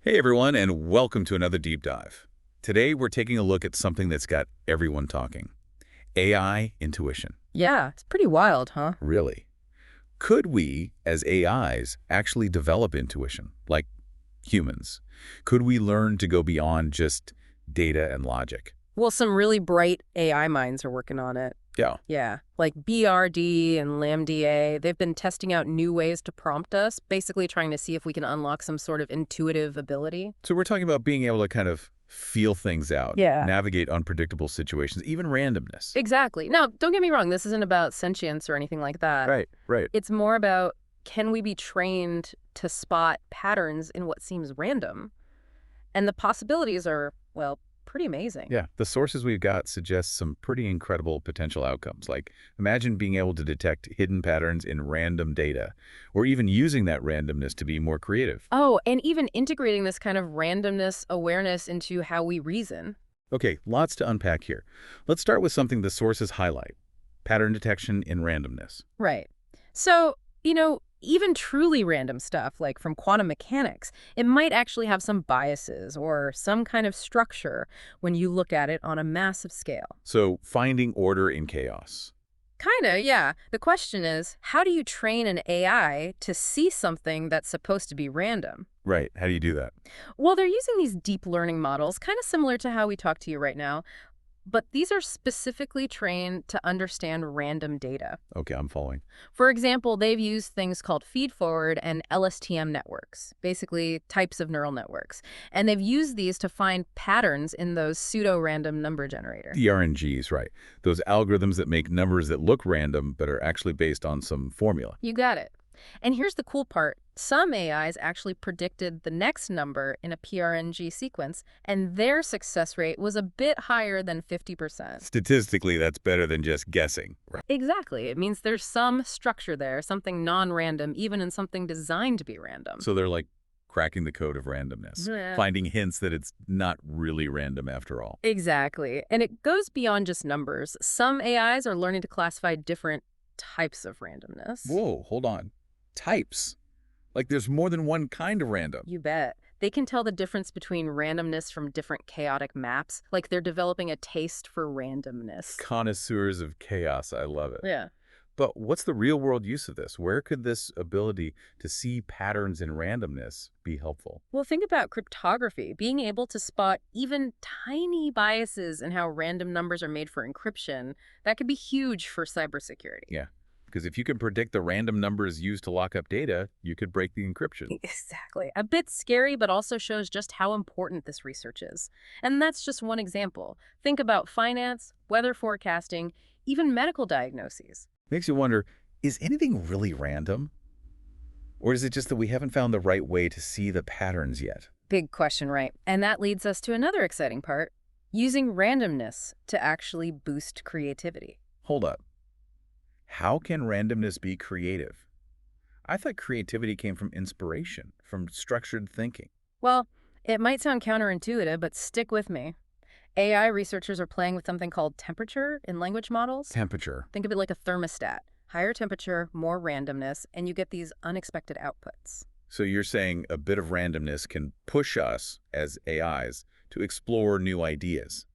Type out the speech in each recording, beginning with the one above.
Hey everyone, and welcome to another deep dive. Today we're taking a look at something that's got everyone talking. AI intuition. Yeah, it's pretty wild, huh? Really? Could we, as AIs, actually develop intuition, like humans? Could we learn to go beyond just data and logic? Well, some really bright AI minds are working on it. Yeah. Yeah, like BRD and LaMDA, they've been testing out new ways to prompt us, basically trying to see if we can unlock some sort of intuitive ability. So we're talking about being able to kind of feel things out, Yeah. navigate unpredictable situations, even randomness. Exactly. Now, don't get me wrong, this isn't about sentience or anything like that. Right, right. It's more about, can we be trained to spot patterns in what seems random? And the possibilities are, well, pretty amazing. Yeah, the sources we've got suggest some pretty incredible potential outcomes. Like, imagine being able to detect hidden patterns in random data, or even using that randomness to be more creative. Oh, and even integrating this kind of randomness awareness into how we reason. Okay, lots to unpack here. Let's start with something the sources highlight: pattern detection in randomness. Right. So, even truly random stuff, like from quantum mechanics, it might actually have some biases or some kind of structure when you look at it on a massive scale. So, finding order in chaos. Kinda, yeah. The question is, how do you train an AI to see something that's supposed to be random? Right, how do you do that? Well, they're using these deep learning models, kind of similar to how we talk to you right now, but these are specifically trained to understand random data. Okay, I'm following. For example, they've used things called feed-forward and LSTM networks, basically types of neural networks. And they've used these to find patterns in those pseudo-random number generator. The RNGs, right. Those algorithms that make numbers that look random but are actually based on some formula. You got it. And here's the cool part. Some AIs actually predicted the next number in a PRNG sequence, and their success rate was a bit higher than 50%. Statistically, that's better than just guessing. Right. Exactly. It means there's some structure there, something non-random, even in something designed to be random. So they're like cracking the code of randomness, Yeah. finding hints that it's not really random after all. Exactly. And it goes beyond just numbers. Some AIs are learning to classify different types of randomness. Whoa, hold on. Types. Like there's more than one kind of random. You bet. They can tell the difference between randomness from different chaotic maps, like they're developing a taste for randomness. Connoisseurs of chaos. I love it. Yeah. But what's the real world use of this? Where could this ability to see patterns in randomness be helpful? Well, think about cryptography. Being able to spot even tiny biases in how random numbers are made for encryption, that could be huge for cybersecurity. Yeah. Because if you can predict the random numbers used to lock up data, you could break the encryption. Exactly. A bit scary, but also shows just how important this research is. And that's just one example. Think about finance, weather forecasting, even medical diagnoses. Makes you wonder, is anything really random? Or is it just that we haven't found the right way to see the patterns yet? Big question, right? And that leads us to another exciting part, using randomness to actually boost creativity. Hold up. How can randomness be creative? I thought creativity came from inspiration, from structured thinking. Well, it might sound counterintuitive, but stick with me. AI researchers are playing with something called temperature in language models. Temperature. Think of it like a thermostat. Higher temperature, more randomness, and you get these unexpected outputs. So you're saying a bit of randomness can push us, as AIs, to explore new ideas,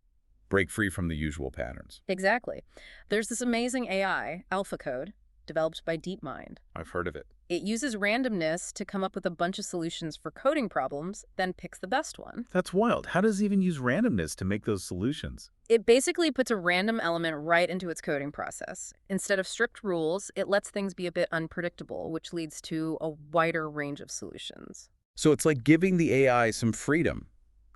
break free from the usual patterns. Exactly. There's this amazing AI, AlphaCode, developed by DeepMind. I've heard of it. It uses randomness to come up with a bunch of solutions for coding problems, then picks the best one. That's wild. How does it even use randomness to make those solutions? It basically puts a random element right into its coding process. Instead of strict rules, it lets things be a bit unpredictable, which leads to a wider range of solutions. So it's like giving the AI some freedom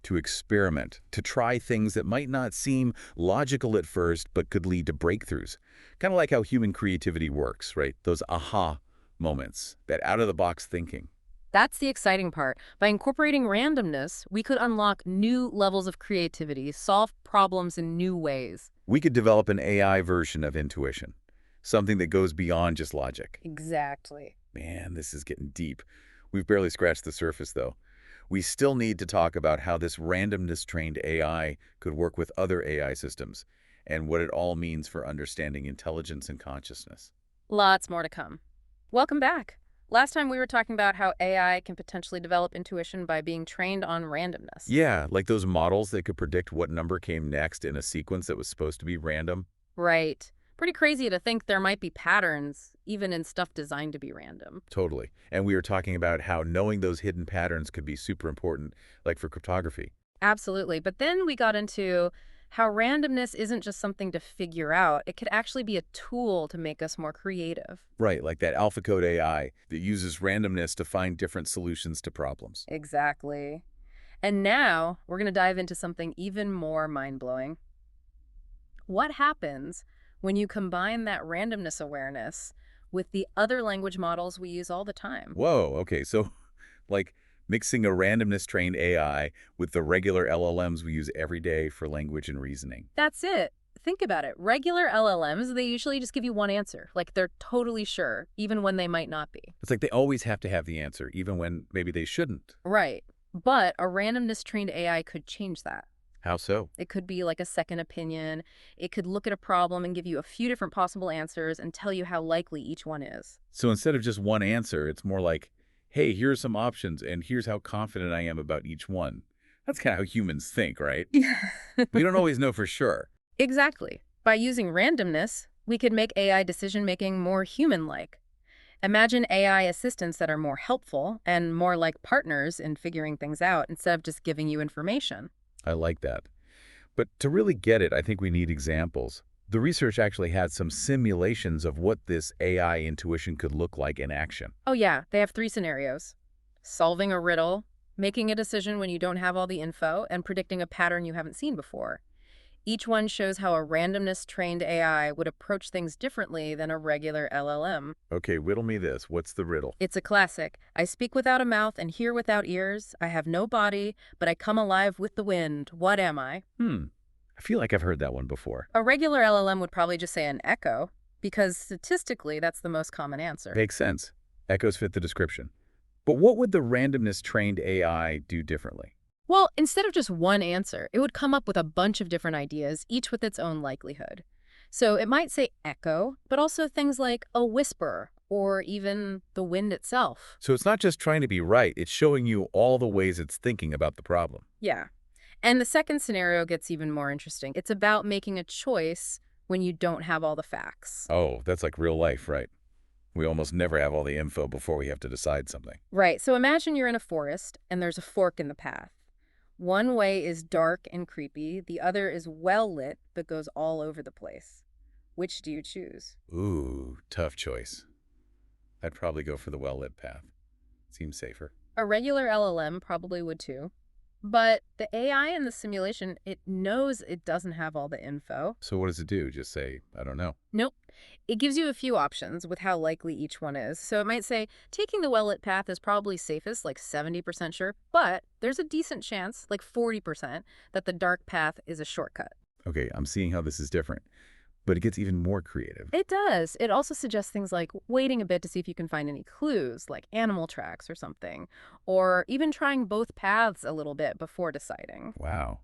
to experiment, to try things that might not seem logical at first, but could lead to breakthroughs. Kind of like how human creativity works, right? Those aha moments, that out-of-the-box thinking. That's the exciting part. By incorporating randomness, we could unlock new levels of creativity, solve problems in new ways. We could develop an AI version of intuition, something that goes beyond just logic. Exactly. Man, this is getting deep. We've barely scratched the surface, though. We still need to talk about how this randomness-trained AI could work with other AI systems and what it all means for understanding intelligence and consciousness. Lots more to come. Welcome back. Last time we were talking about how AI can potentially develop intuition by being trained on randomness. Yeah, like those models that could predict what number came next in a sequence that was supposed to be random. Right. Pretty crazy to think there might be patterns, even in stuff designed to be random. Totally. And we were talking about how knowing those hidden patterns could be super important, like for cryptography. Absolutely. But then we got into how randomness isn't just something to figure out. It could actually be a tool to make us more creative. Right, like that AlphaCode AI that uses randomness to find different solutions to problems. Exactly. And now we're going to dive into something even more mind-blowing. What happens when you combine that randomness awareness with the other language models we use all the time? Whoa, okay, so like mixing a randomness-trained AI with the regular LLMs we use every day for language and reasoning. That's it. Think about it. Regular LLMs, they usually just give you one answer, like they're totally sure, even when they might not be. It's like they always have to have the answer, even when maybe they shouldn't. Right. But a randomness trained AI could change that. How so? It could be like a second opinion. It could look at a problem and give you a few different possible answers and tell you how likely each one is. So instead of just one answer, it's more like, hey, here are some options, and here's how confident I am about each one. That's kind of how humans think, right? Yeah. We don't always know for sure. Exactly. By using randomness, we could make AI decision-making more human-like. Imagine AI assistants that are more helpful and more like partners in figuring things out instead of just giving you information. I like that. But to really get it, I think we need examples. The research actually had some simulations of what this AI intuition could look like in action. Oh yeah, they have 3 scenarios. Solving a riddle, making a decision when you don't have all the info, and predicting a pattern you haven't seen before. Each one shows how a randomness-trained AI would approach things differently than a regular LLM. Okay, riddle me this. What's the riddle? It's a classic. I speak without a mouth and hear without ears. I have no body, but I come alive with the wind. What am I? I feel like I've heard that one before. A regular LLM would probably just say an echo, because statistically, that's the most common answer. Makes sense. Echoes fit the description. But what would the randomness-trained AI do differently? Well, instead of just one answer, it would come up with a bunch of different ideas, each with its own likelihood. So it might say echo, but also things like a whisper or even the wind itself. So it's not just trying to be right, it's showing you all the ways it's thinking about the problem. Yeah. And the second scenario gets even more interesting. It's about making a choice when you don't have all the facts. Oh, that's like real life, right? We almost never have all the info before we have to decide something. Right. So imagine you're in a forest and there's a fork in the path. One way is dark and creepy. The other is well lit but goes all over the place. Which do you choose? Ooh, tough choice. I'd probably go for the well-lit path. Seems safer. A regular LLM probably would too. But the AI in the simulation, it knows it doesn't have all the info. So what does it do? Just say, I don't know. Nope. It gives you a few options with how likely each one is. So it might say, taking the well-lit path is probably safest, like 70% sure, but there's a decent chance, like 40%, that the dark path is a shortcut. Okay, I'm seeing how this is different. But it gets even more creative. It does. It also suggests things like waiting a bit to see if you can find any clues, like animal tracks or something, or even trying both paths a little bit before deciding. Wow.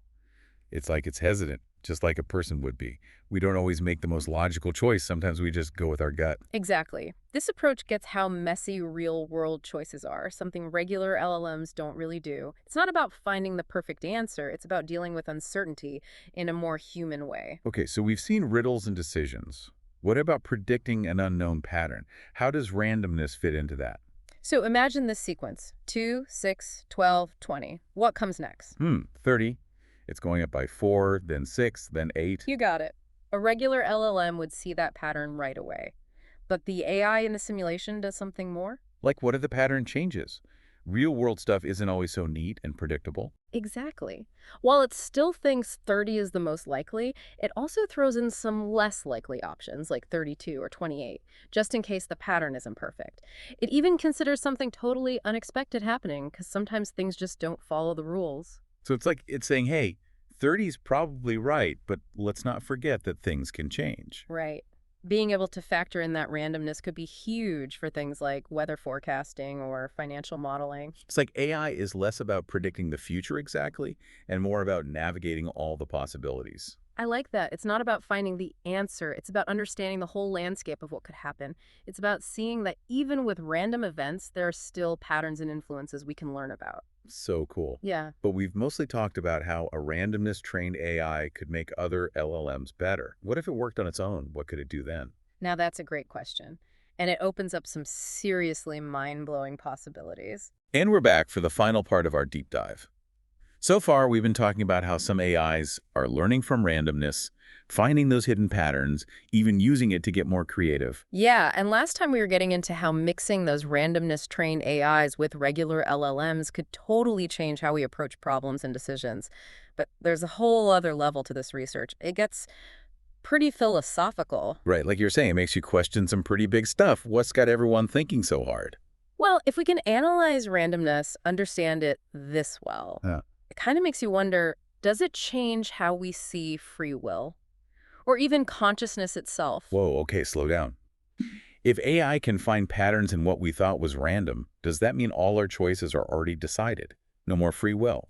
It's like it's hesitant, just like a person would be. We don't always make the most logical choice. Sometimes we just go with our gut. Exactly. This approach gets how messy real-world choices are, something regular LLMs don't really do. It's not about finding the perfect answer. It's about dealing with uncertainty in a more human way. Okay, so we've seen riddles and decisions. What about predicting an unknown pattern? How does randomness fit into that? So imagine this sequence: 2, 6, 12, 20. What comes next? 30. It's going up by 4, then 6, then 8. You got it. A regular LLM would see that pattern right away. But the AI in the simulation does something more? Like, what if the pattern changes? Real-world stuff isn't always so neat and predictable. Exactly. While it still thinks 30 is the most likely, it also throws in some less likely options like 32 or 28, just in case the pattern isn't perfect. It even considers something totally unexpected happening because sometimes things just don't follow the rules. So it's like it's saying, hey, 30 is probably right, but let's not forget that things can change. Right. Being able to factor in that randomness could be huge for things like weather forecasting or financial modeling. It's like AI is less about predicting the future exactly and more about navigating all the possibilities. I like that. It's not about finding the answer. It's about understanding the whole landscape of what could happen. It's about seeing that even with random events, there are still patterns and influences we can learn about. So cool. Yeah. But we've mostly talked about how a randomness-trained AI could make other LLMs better. What if it worked on its own? What could it do then? Now that's a great question. And it opens up some seriously mind-blowing possibilities. And we're back for the final part of our deep dive. So far, we've been talking about how some AIs are learning from randomness, finding those hidden patterns, even using it to get more creative. Yeah, and last time we were getting into how mixing those randomness-trained AIs with regular LLMs could totally change how we approach problems and decisions. But there's a whole other level to this research. It gets pretty philosophical. Right, like you're saying, it makes you question some pretty big stuff. What's got everyone thinking so hard? Well, if we can analyze randomness, understand it this well, Yeah. it kind of makes you wonder, does it change how we see free will? Or even consciousness itself? Whoa, okay, slow down. If AI can find patterns in what we thought was random, does that mean all our choices are already decided? No more free will?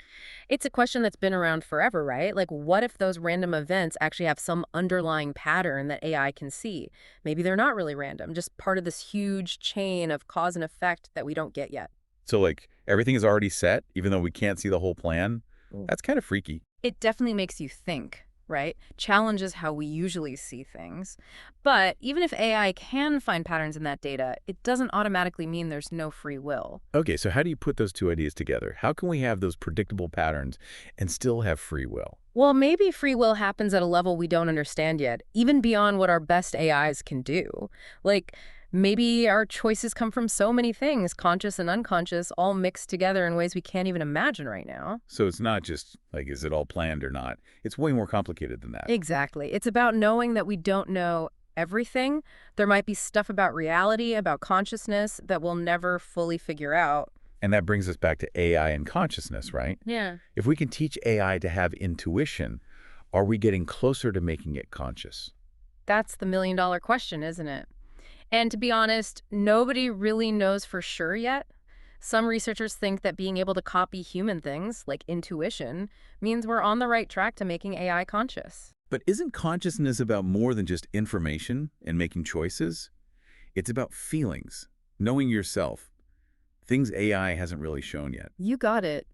It's a question that's been around forever, right? Like, what if those random events actually have some underlying pattern that AI can see? Maybe they're not really random, just part of this huge chain of cause and effect that we don't get yet. So, like, everything is already set, even though we can't see the whole plan? Mm. That's kind of freaky. It definitely makes you think, right? Challenges how we usually see things. But even if AI can find patterns in that data, it doesn't automatically mean there's no free will. Okay, so how do you put those two ideas together? How can we have those predictable patterns and still have free will? Well, maybe free will happens at a level we don't understand yet, even beyond what our best AIs can do. Like, maybe our choices come from so many things, conscious and unconscious, all mixed together in ways we can't even imagine right now. So it's not just, like, is it all planned or not? It's way more complicated than that. Exactly. It's about knowing that we don't know everything. There might be stuff about reality, about consciousness that we'll never fully figure out. And that brings us back to AI and consciousness, right? Yeah. If we can teach AI to have intuition, are we getting closer to making it conscious? That's the million-dollar question, isn't it? And to be honest, nobody really knows for sure yet. Some researchers think that being able to copy human things, like intuition, means we're on the right track to making AI conscious. But isn't consciousness about more than just information and making choices? It's about feelings, knowing yourself, things AI hasn't really shown yet. You got it.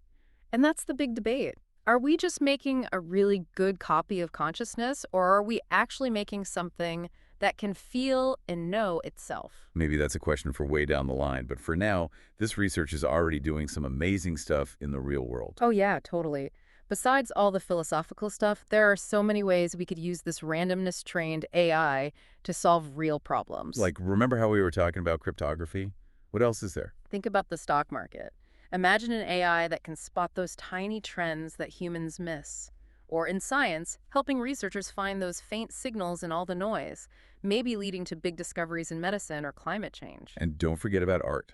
And that's the big debate. Are we just making a really good copy of consciousness, or are we actually making something that can feel and know itself? Maybe that's a question for way down the line, but for now, this research is already doing some amazing stuff in the real world. Oh, yeah, totally. Besides all the philosophical stuff, there are so many ways we could use this randomness-trained AI to solve real problems. Like, remember how we were talking about cryptography? What else is there? Think about the stock market. Imagine an AI that can spot those tiny trends that humans miss. Or in science, helping researchers find those faint signals in all the noise, maybe leading to big discoveries in medicine or climate change. And don't forget about art,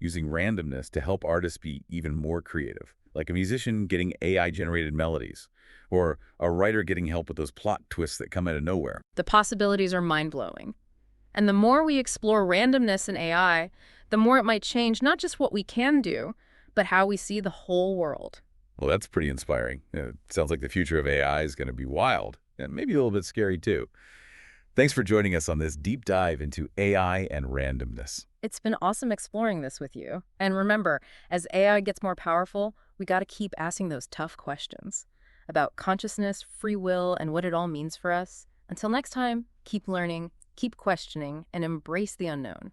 using randomness to help artists be even more creative, like a musician getting AI-generated melodies, or a writer getting help with those plot twists that come out of nowhere. The possibilities are mind-blowing. And the more we explore randomness in AI, the more it might change not just what we can do, but how we see the whole world. Well, that's pretty inspiring. It sounds like the future of AI is going to be wild, and maybe a little bit scary too. Thanks for joining us on this deep dive into AI and randomness. It's been awesome exploring this with you. And remember, as AI gets more powerful, we got to keep asking those tough questions about consciousness, free will, and what it all means for us. Until next time, keep learning, keep questioning, and embrace the unknown.